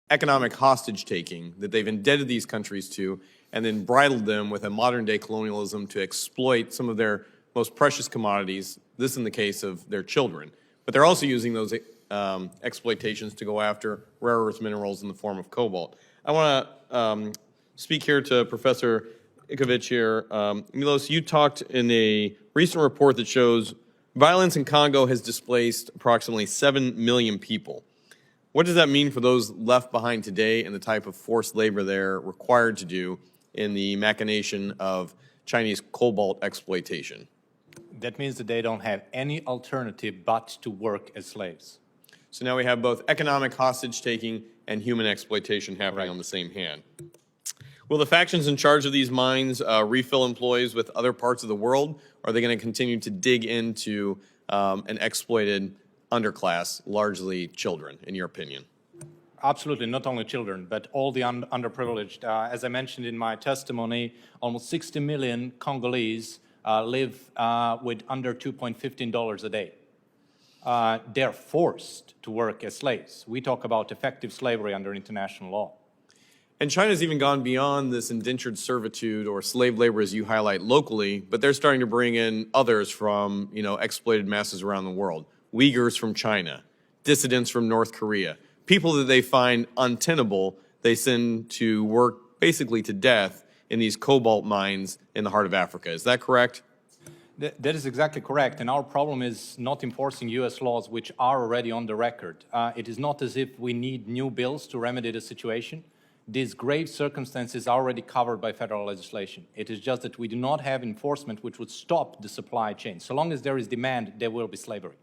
economic hostage-taking that they've indebted these countries to and then bridled them with a modern-day colonialism to exploit some of their most precious commodities, this in the case of their children. But they're also using those exploitations to go after rare earth minerals in the form of cobalt. I want to speak here to Professor Ikovic here. Milos, you talked in a recent report that shows violence in Congo has displaced approximately 7 million people. What does that mean for those left behind today and the type of forced labor they're required to do in the machination of Chinese cobalt exploitation? That means that they don't have any alternative but to work as slaves. So now we have both economic hostage-taking and human exploitation happening on the same hand. Will the factions in charge of these mines refill employees with other parts of the world? Or are they going to continue to dig into an exploited underclass, largely children, in your opinion? Absolutely, not only children, but all the underprivileged. As I mentioned in my testimony, almost 60 million Congolese live with under $2.15 a day. They're forced to work as slaves. We talk about effective slavery under international law. And China's even gone beyond this indentured servitude or slave labor, as you highlight locally, but they're starting to bring in others from, exploited masses around the world. Uyghurs from China, dissidents from North Korea, people that they find untenable, they send to work basically to death in these cobalt mines in the heart of Africa. Is that correct? That is exactly correct, and our problem is not enforcing U.S. laws which are already on the record. It is not as if we need new bills to remedy the situation. These grave circumstances are already covered by federal legislation. It is just that we do not have enforcement which would stop the supply chain. So long as there is demand, there will be slavery.